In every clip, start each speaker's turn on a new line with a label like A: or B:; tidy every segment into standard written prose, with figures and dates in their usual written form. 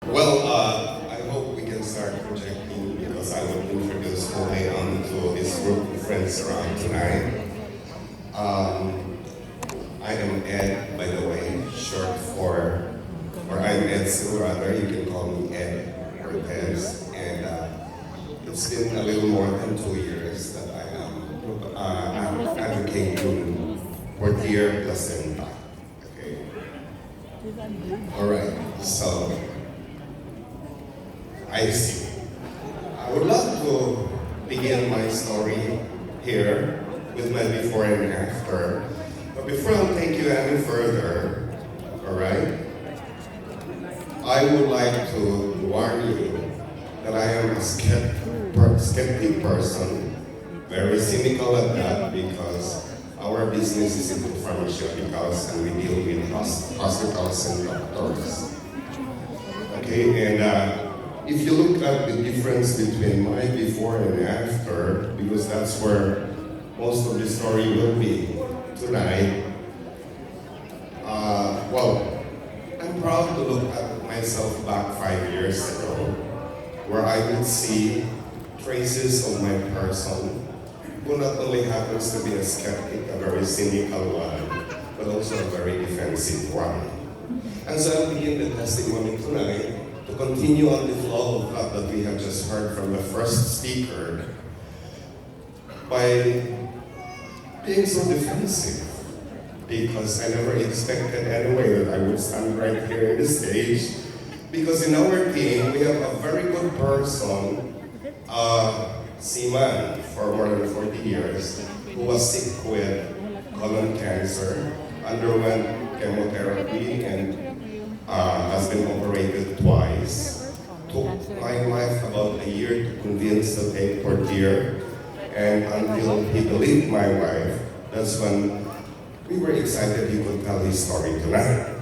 A: Well, I hope we can start projecting because I will introduce who I am to this group of friends around tonight. Um, I am Ed, by the way, short for, or I'm Ed Cebu rather, you can call me Ed Cortez. And it's been a little more than 2 years that I am advocating Purtier Placenta. Okay. All right, so I see. I would love to begin my story here with my before and after. But before I take you any further, all right, I would like to warn you that I am a skeptic person, very cynical at that because our business is into pharmaceuticals and we deal with hospitals and doctors. Okay, and if you look at the difference between my before and after, because that's where most of the story will be tonight, well, I'm proud to look at myself back 5 years ago, where I would see traces of my person, who not only happens to be a skeptic, a very cynical one, but also a very defensive one. And so I'll begin the testimony tonight to continue on the flow of that we have just heard from the first speaker by being so defensive, because I never expected anyway that I would stand right here in the stage, because in our team we have a very good person, seaman for more than 40 years, who was sick with colon cancer, underwent chemotherapy, and has been operated twice. Took my wife about a year to convince to take Purtier, and until he believed my wife, that's when we were excited he could tell his story tonight.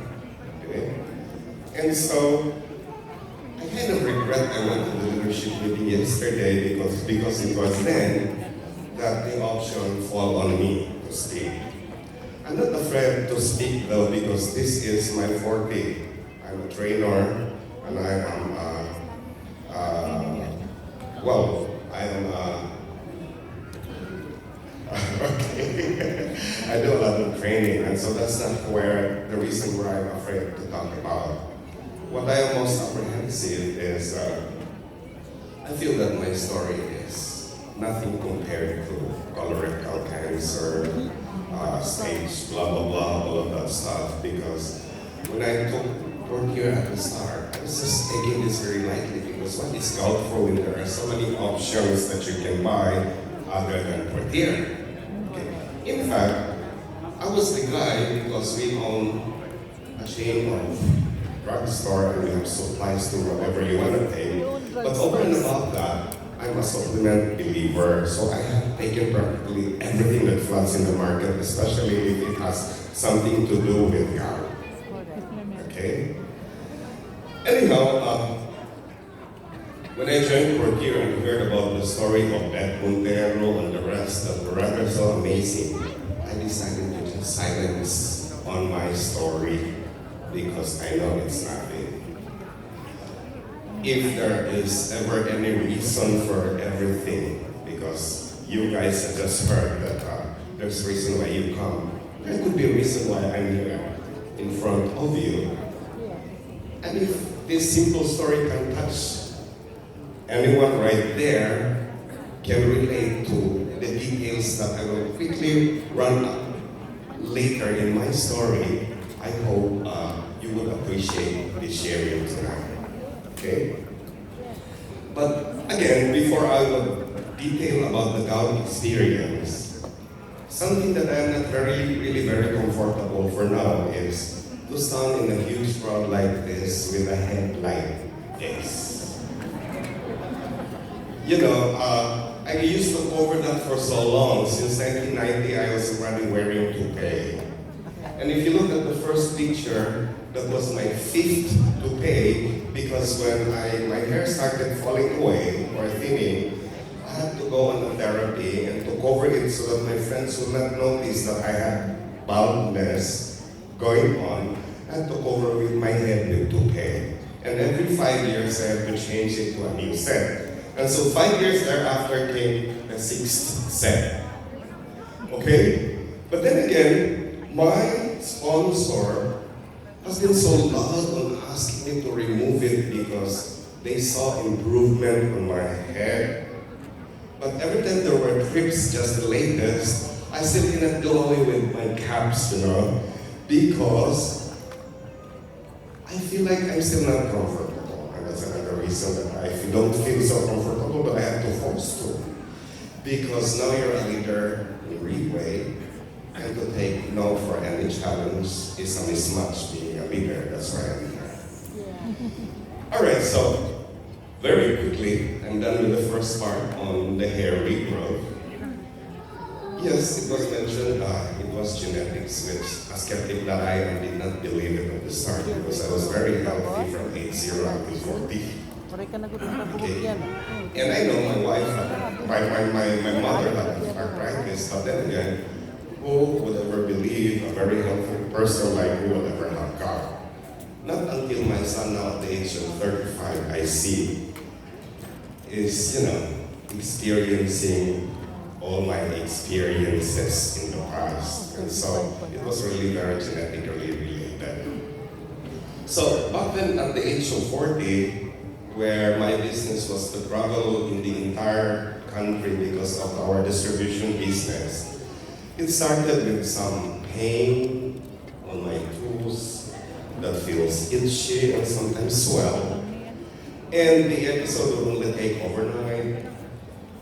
A: Okay? And so, I kind of regret I went to the leadership meeting yesterday because it was then that the option fell on me to speak. I'm not afraid to speak though because this is my forte. I'm a trainer and I am, okay. I do a lot of training, and so that's not where the reason why I'm afraid to talk about. What I am most apprehensive is I feel that my story is nothing compared to colorectal cancer, stage, blah, blah, blah, all of that stuff, because when I took Purtier at the start, I was just taking this very lightly because what is gout for when there are so many options that you can buy other than Purtier. Okay. In fact, I was the guy because we own a chain of drugstore and we have supplies to whatever you want to take. But over and above that, I'm a supplement believer, so I have taken practically everything that floods in the market, especially if it has something to do with gout. Okay? Anyhow, when I joined Purtier and heard about the story of Ed Montero and the rest that were rather so amazing, I decided to just silence on my story because I know it's nothing. If there is ever any reason for everything, because you guys have just heard that there's reason why you come, there could be a reason why I'm here in front of you. And if this simple story can touch anyone right there, can relate to the details that I will quickly run up later in my story, I hope you would appreciate the sharing tonight. Okay? But again, before I would detail about the gout experience, something that I'm not really very comfortable for now is to stand in a huge crowd like this with a head like this. You know, I used to cover that for so long. Since 1990, I was already wearing toupee. And if you look at the first picture, that was my 5th toupee, because when my hair started falling away or thinning, I had to go on a therapy and to cover it so that my friends would not notice that I had baldness going on. I had to cover with my head with toupee. And every 5 years, I have to change it to a new set. And so 5 years thereafter came the 6th set. Okay? But then again, my sponsor has been so loud on asking me to remove it because they saw improvement on my hair. But every time there were trips, just the latest, I still cannot go away with my caps, because I feel like I'm still not comfortable. And that's another reason that I don't feel so comfortable, but I have to force to. Because now you're a leader in a real way, and to take no for any challenge is a mismatch being a leader. That's why I'm here. Yeah. Alright, so very quickly, I'm done with the first part on the hair regrowth. Yes, it was mentioned it was genetics, which a skeptic that I am did not believe it at the start because I was very healthy from age 0 to 40. Okay. And I know my wife, my mother had arthritis, but then again, who would ever believe a very healthy person like me would ever have gout? Not until my son now at the age of 35, I see, is, experiencing all my experiences in the past. And so it was really very genetically related. So back then at the age of 40, where my business was to travel in the entire country because of our distribution business, it started with some pain on my toes that feels itchy and sometimes swell. And the episode would only take overnight,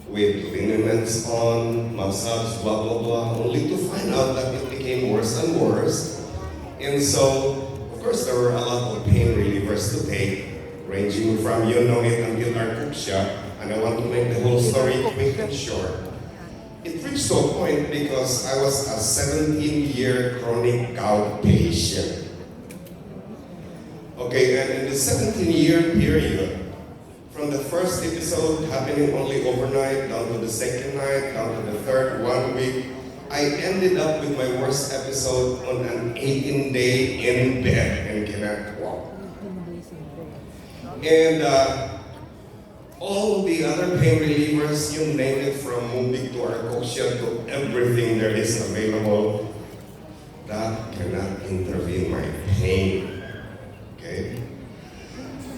A: with liniments on, massage, blah, blah, blah, only to find out that it became worse and worse. And so, of course, there were a lot of pain relievers to take, ranging from you know it until narcolepsia, and I want to make the whole story quick and short. It reached to a point because I was a 17-year chronic gout patient. Okay, and in the 17-year period, from the first episode happening only overnight, down to the second night, down to the third 1 week, I ended up with my worst episode on an 18-day in bed and cannot walk. And all the other pain relievers, you name it, from Mumbai to Arcosia to everything there is available, that cannot intervene my pain. Okay?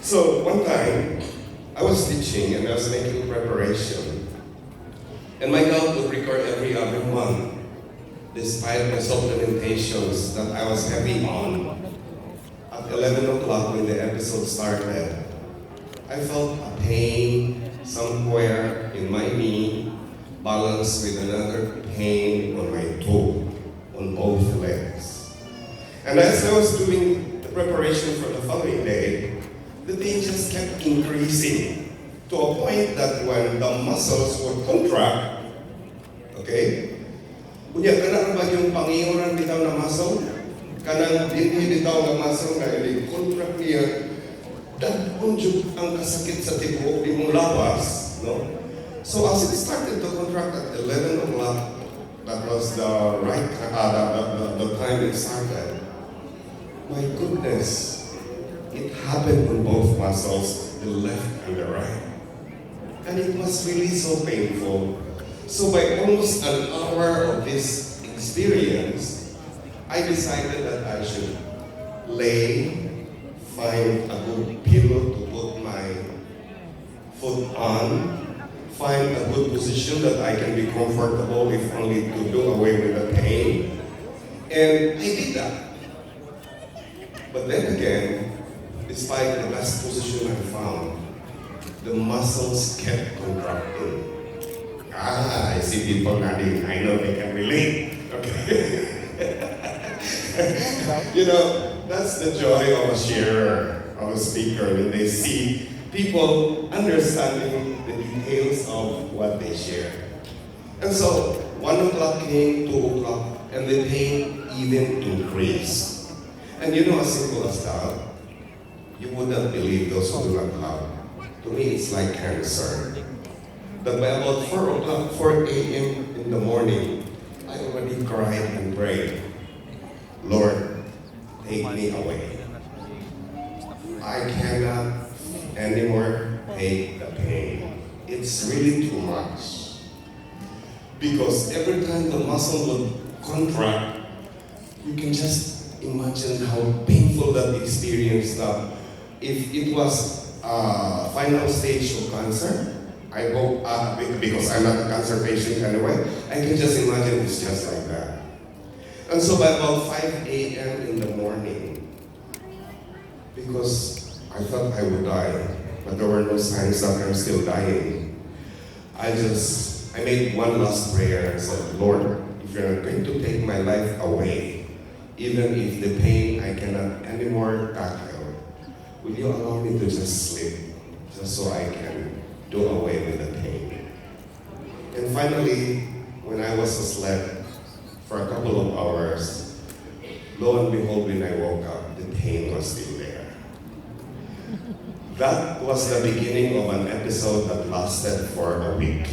A: So one time, I was teaching and I was making preparation. And my gout would recur every other month, despite my supplementations that I was heavy on. At 11 o'clock when the episode started, I felt a pain somewhere in my knee, balanced with another pain on my toe, on both legs. And as I was doing the preparation for the following day, the pain just kept increasing to a point that when the muscles would contract, okay? Unya, kana ba yung pangiyoran bitaw na muscle? Kanang dinhi bitaw na muscle na i-contract niya, daghon jud ang kasakit sa tibuok di mong lawas, no? So as it started to contract at 11 o'clock, that was the right the time it started. My goodness. It happened on both muscles, the left and the right. And it was really so painful. So by almost an hour of this experience, I decided that I should find a good pillow to put my foot on, find a good position that I can be comfortable if only to do away with the pain. And I did that. But then again, despite the best position I found, the muscles kept contracting. I see people nodding. I know they can relate. Okay. That's the joy of a sharer, of a speaker, when they see people understanding the details of what they share. And so, 1 o'clock came, 2 o'clock, and the pain even increased. And as simple as that, you would not believe those who do not have. To me, it's like cancer. That by about 4 a.m. in the morning, I already cried and prayed, Lord, take me away. I I cannot anymore take the pain. It's really too much. Because every time the muscle would contract, you can just imagine how painful that experience that. If it was a final stage of cancer, I hope, because I'm not a cancer patient anyway, I can just imagine it's just like that. And so by about 5 a.m. in the morning, because I thought I would die, but there were no signs that I'm still dying, I made one last prayer and said, Lord, if you're not going to take my life away, even if the pain I cannot anymore tackle, will you allow me to just sleep, just so I can do away with the pain? And finally, when I was asleep for a couple of hours, lo and behold, when I woke up, the pain was still there. That was the beginning of an episode that lasted for a week.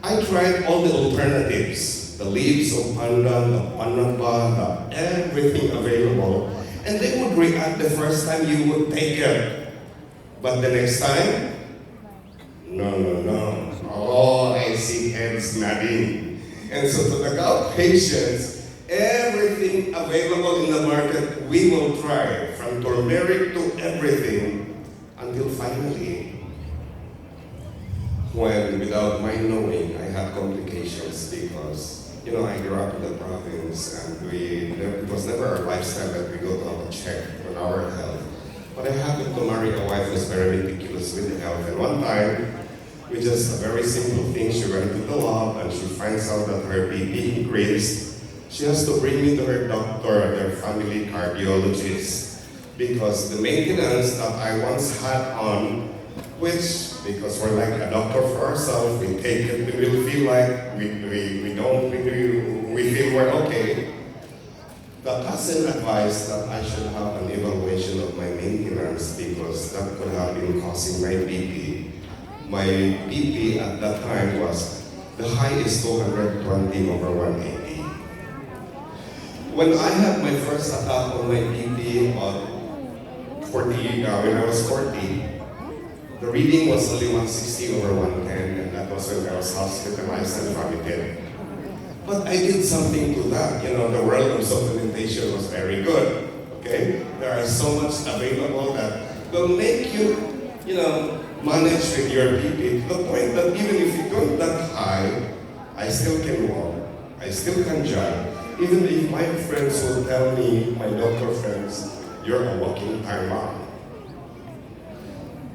A: I tried all the alternatives, the leaves of pandan, the panamba, everything available, and they would react the first time you would take it. But the next time, no. Oh, I see heads nodding. And so to the gout patients, everything available in the market, we will try, from turmeric to everything, until finally, when without my knowing, I had complications because, I grew up in the province and it was never our lifestyle that we go to have a check on our health. But I happened to marry a wife who's very meticulous with health. And one time, with just a very simple thing, she went to the lab and she finds out that her BP increased. She has to bring me to her doctor, her family cardiologist, because the maintenance that I once had on, which, because we're like a doctor for ourselves, we take it, we will feel like we feel we're okay. The cousin advised that I should have an evaluation of my maintenance because that could have been causing my BP. My BP at that time was, the high is 220 over 180. When I had my first attack on my BP when I was 40, the reading was only 160 over 110, and that was when I was hospitalized and vomited. But I did something to that. The world of supplementation was very good. Okay? There are so much available that will make you, manage with your BP to the point that even if you go that high, I still can walk. I still can jog. Even if my friends will tell me, my doctor friends, you're a walking time bomb.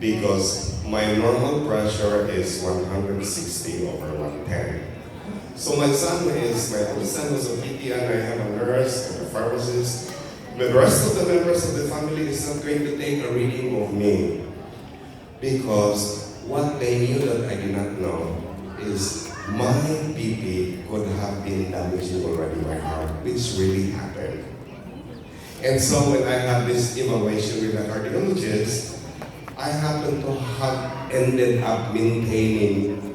A: Because my normal pressure is 160 over 110. So my oldest son was a PT, and I have a nurse and a pharmacist. But the rest of the members of the family is not going to take a reading of me. Because what they knew that I did not know is my BP could have been damaging already my heart, which really happened. And so when I had this evaluation with a cardiologist, I happened to have ended up maintaining,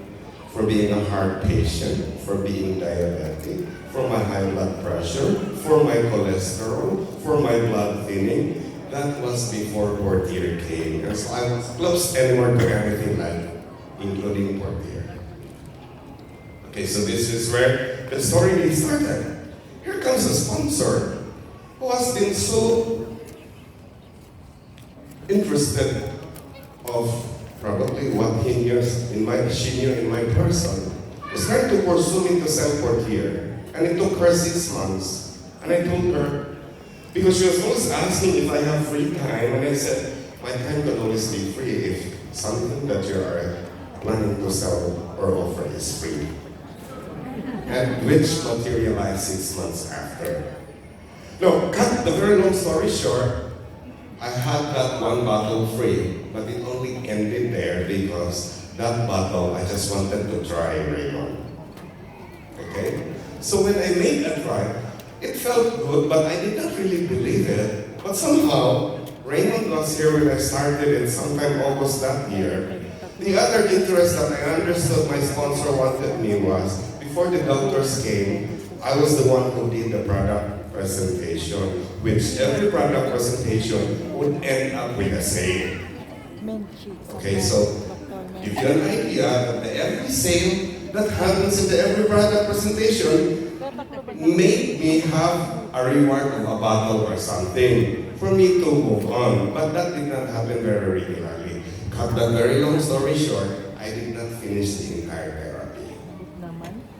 A: for being a heart patient, for being diabetic, for my high blood pressure, for my cholesterol, for my blood thinning. That was before Purtier came. And so I was close anymore to everything, including Purtier. Okay, so this is where the story really started. Here comes a sponsor who has been so interested of probably what she knew in my person. She started to pursue me to sell Purtier. And it took her 6 months. And I told her, because she was always asking if I have free time, and I said, my time can always be free if something that you are planning to sell or offer is free. And which materialized 6 months after. No, cut the very long story short, I had that one bottle free, but it only ended there because that bottle I just wanted to try Raymond. Okay? So when I made a try, it felt good, but I did not really believe it. But somehow, Raymond was here when I started in sometime August that year. The other interest that I understood my sponsor wanted me was, before the doctors came, I was the one who did the product presentation. which every product presentation would end up with a sale. Okay, so give you an idea that every sale that happens in the every product presentation made me have a reward of a bottle or something for me to move on. But that did not happen very regularly. Cut the very long story short, I did not finish the entire therapy.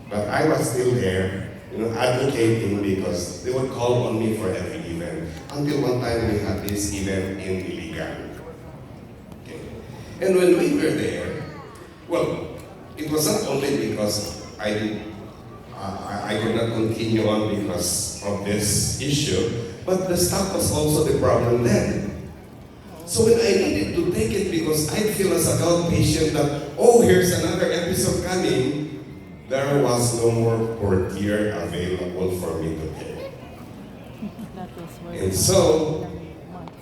A: But I was still there, advocating because they would call on me for every event. Until one time we had this event in Iligan. Okay. And when we were there, well, it was not only because I could not continue on because of this issue, but the stock was also the problem then. So when I needed to take it because I feel as a gout patient that, oh, here's another episode coming, there was no more Purtier available for me to take. And so,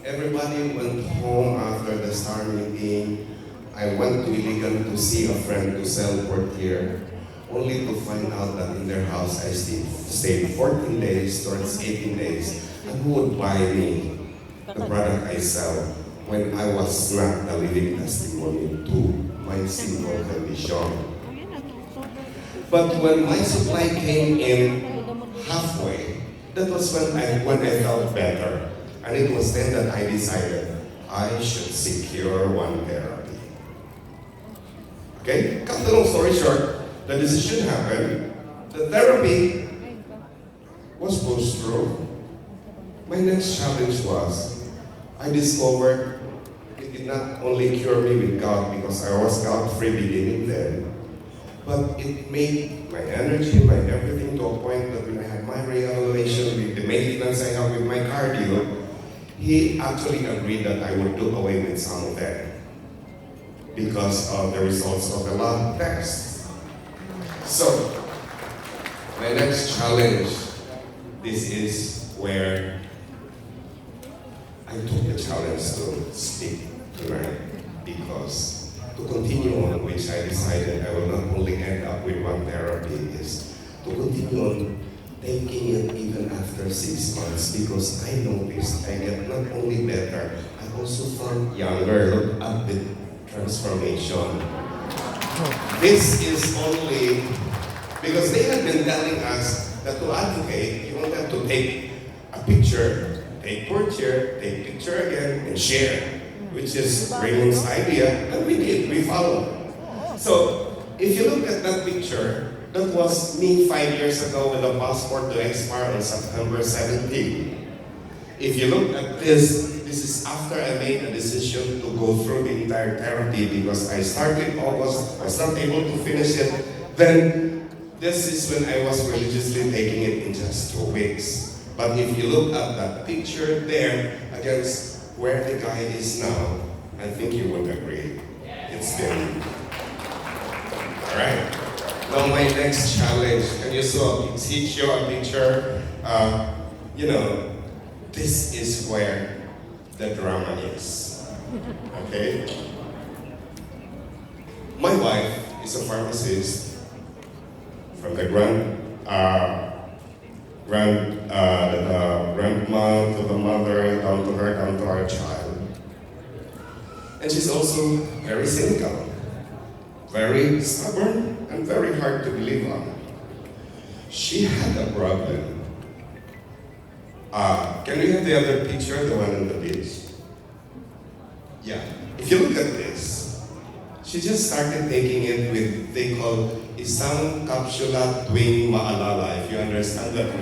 A: everybody went home after the STAR meeting. I went to Iligan to see a friend to sell Purtier, only to find out that in their house I stayed 14 days towards 18 days. And who would buy me the product I sell when I was not the living testimony to my simple condition? But when my supply came in halfway, that was when I felt better. And it was then that I decided I should secure one therapy. Okay? Cut the long story short, the decision happened. The therapy was pushed through. My next challenge was, I discovered it did not only cure me with gout because I was gout-free beginning then, but it made my energy, my everything to a point that when I had my reevaluation with the maintenance I have with my cardio, he actually agreed that I would do away with some of that because of the results of the lab tests. So, my next challenge, this is where I took the challenge to speak tonight because to continue on which I decided I will not only end up with one therapy is to continue on taking it even after 6 months because I noticed I get not only better, I also found younger. Look at the transformation. This is only because they have been telling us that to advocate, you don't have to take a picture, take Purtier, take picture again, and share, which is Raymond's idea, and we did, we followed. So, if you look at that picture, that was me 5 years ago with a passport to expire on September 17. If you look at this is after I made a decision to go through the entire therapy because I started August, I was not able to finish it. Then, this is when I was religiously taking it in just 2 weeks. But if you look at that picture there against where the guy is now, I think you would agree. It's been. Alright. Now my next challenge, can you show a picture? This is where the drama is. Okay? My wife is a pharmacist from the grandma to the mother, down to her, down to our child. And she's also very cynical, very stubborn, and very hard to believe on. She had a problem. Can we have the other picture, the one on the beach? Yeah. If you look at this, she just started taking it with, they call isang kapsula tuwing maalala, if you understand that,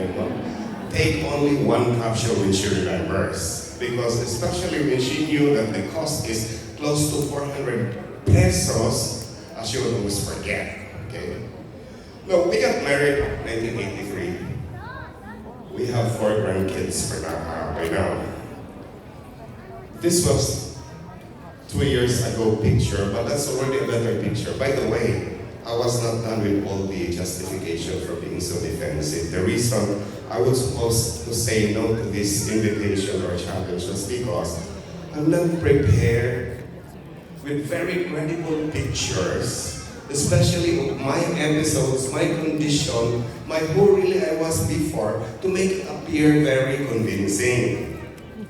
A: take only one capsule when she remembers. Because especially when she knew that the cost is close to 400 pesos, she would always forget. Okay? No, we got married in 1983. We have 4 grandkids by now. This was 2 years ago picture, but that's already a better picture. By the way, I was not done with all the justification for being so defensive. The reason I was supposed to say no to this invitation or challenge was because I'm not prepared with very credible pictures especially my episodes, my condition, my who really I was before, to make it appear very convincing.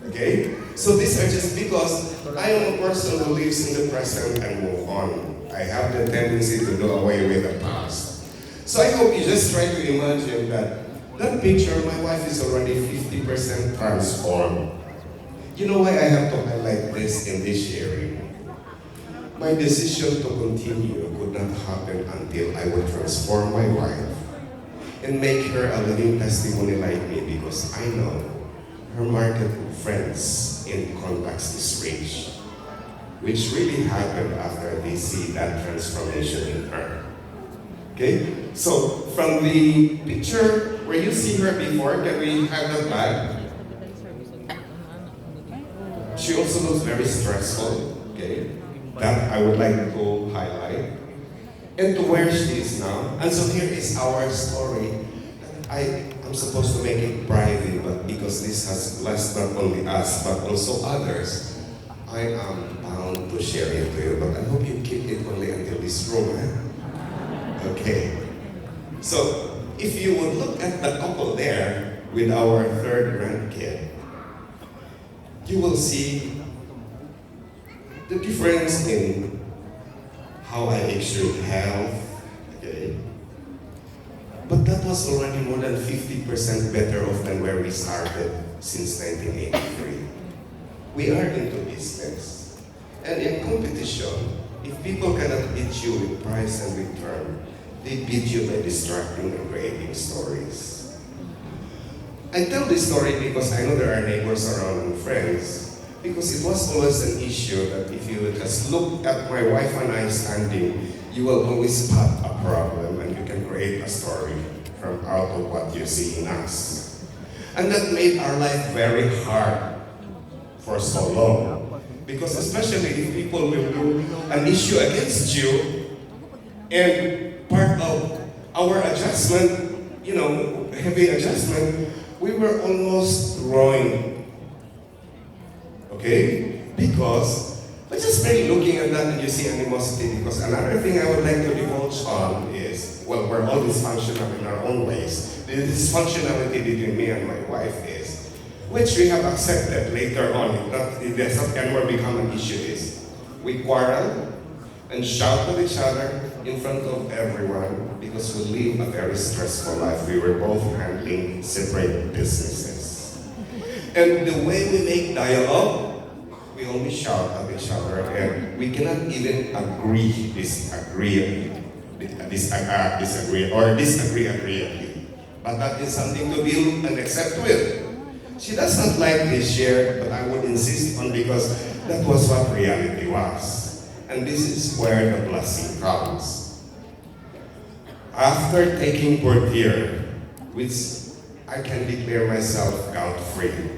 A: Okay? So these are just because I am a person who lives in the present and move on. I have the tendency to do away with the past. So I hope you just try to imagine that picture, my wife is already 50% transformed. You know why I have to highlight this in this sharing? My decision to continue could not happen until I would transform my wife and make her a living testimony like me, because I know her market of friends and contacts is rich, which really happened after they see that transformation in her. Okay? So, from the picture where you see her before, can we have that back? She also looks very stressful, okay? That I would like to highlight. And to where she is now. And so here is our story. I'm supposed to make it private, but because this has blessed not only us, but also others, I am bound to share it to you. But I hope you keep it only until this room, eh? Okay. So, if you would look at the couple there with our third grandkid, you will see the difference in how I exude health, okay? But that was already more than 50% better off than where we started since 1983. We are into business. And in competition, if people cannot beat you with price and return, they beat you by distracting and creating stories. I tell this story because I know there are neighbors around and friends, because it was always an issue that if you just look at my wife and I standing, you will always spot a problem and you can create a story from out of what you see in us. And that made our life very hard for so long. Because especially if people will do an issue against you, and part of our adjustment, heavy adjustment, we were almost ruined. Okay? Because, but just by looking at that and you see animosity, because another thing I would like to divulge on is, well, we're all dysfunctional in our own ways. The dysfunctionality between me and my wife is, which we have accepted later on, it does not anymore become an issue, is we quarrel and shout at each other in front of everyone because we live a very stressful life. We were both handling separate businesses. And the way we make dialogue, we only shout at each other, and we cannot even disagree agreeably. But that is something to deal and accept with. She does not like this share, but I would insist on, because that was what reality was. And this is where the blessing comes. After taking Purtier, which I can declare myself gout-free,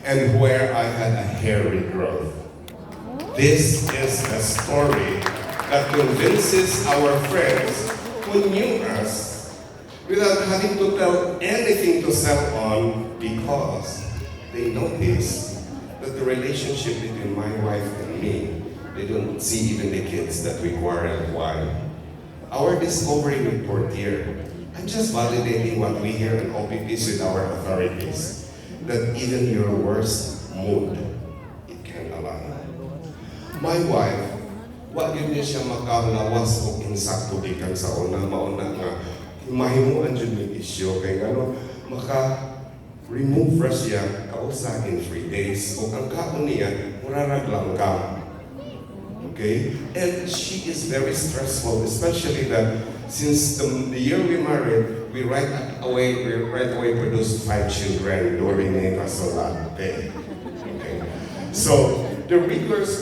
A: and where I had a hair regrowth. This is a story that convinces our friends who knew us without having to tell anything to sell on, because they noticed that the relationship between my wife and me, they don't see even the kids that we quarreled. Why? Our discovery with Purtier, I'm just validating what we hear in OPPs with our authorities, that even your worst mood, it can align. My wife, what yun niya siya makalawas o insakto di kan sa mauna nga, mahimuan dyan yung issue, kaya maka-remove ra siya kausa in 3 days, o ang kaon niya, murarag lang ka. Okay? And she is very stressful, especially that since the year we married, we right away produced 5 children during the Kasolat Day. Okay? So the rigors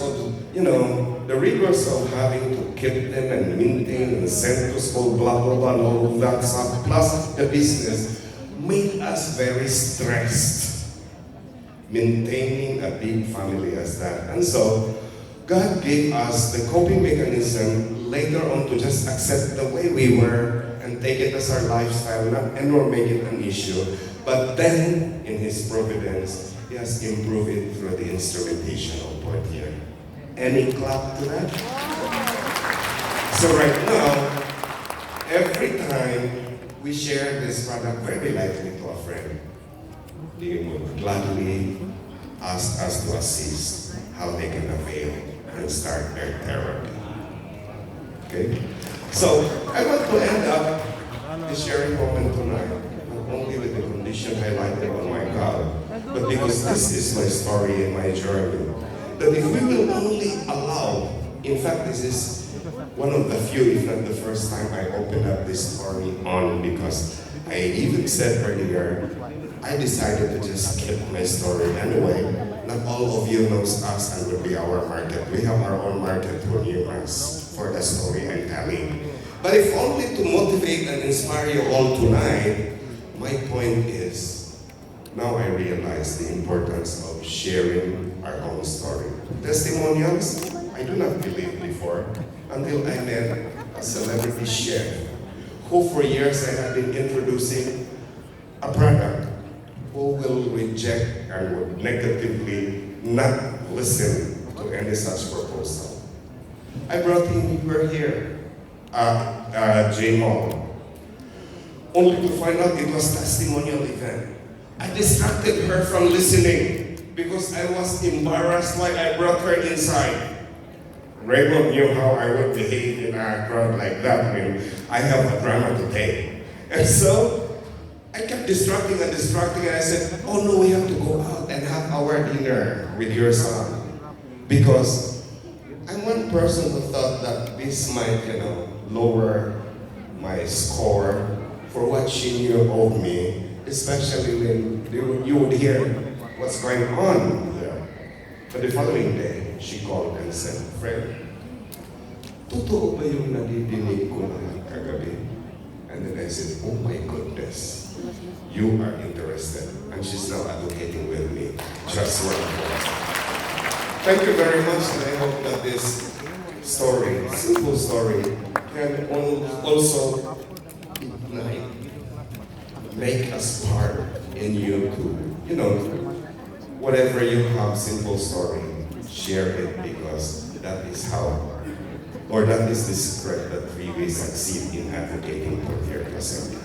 A: of having to keep them and maintain and send to school, blah blah blah, and all of that stuff, plus the business, made us very stressed maintaining a big family as that. And so God gave us the coping mechanism later on to just accept the way we were and take it as our lifestyle, and or make it an issue. But then, in His providence, He has improved it through the instrumentation of Purtier. Any clap to that? So right now, every time we share this product very lightly to a friend, they would gladly ask us to assist how they can avail and start their therapy. Okay? So I want to end up the sharing moment tonight, not only with the condition highlighted on my gout, but because this is my story and my journey. That if we will only allow, in fact, this is one of the few, if not the first time I opened up this story on, because I even said earlier, I decided to just keep my story anyway. Not all of you knows us and will be our market. We have our own market who knew us for the story I'm telling. But if only to motivate and inspire you all tonight, my point is, now I realize the importance of sharing our own story. Testimonials, I do not believe before, until I met a celebrity chef who for years I have been introducing a product who will reject and would negatively not listen to any such proposal. I brought him here, J Mall, only to find out it was testimonial event. I distracted her from listening because I was embarrassed why I brought her inside. Raymond knew how I would behave in a crowd like that. I mean, I have a drama to take. And so, I kept distracting and I said, oh no, we have to go out and have our dinner with your son. Because I'm one person who thought that this might, lower my score for what she knew of me, especially when you would hear what's going on there. But the following day, she called and said, Fred, totoo ba yung nadidinig ko na kagabi? And then I said, oh my goodness, you are interested. And she's now advocating with me. Just one voice. Thank you very much, and I hope that this story, simple story, can also ignite, make us part in you to, whatever you have, simple story, share it, because that is how, or that is the secret that we will succeed in advocating for Purtier Placenta.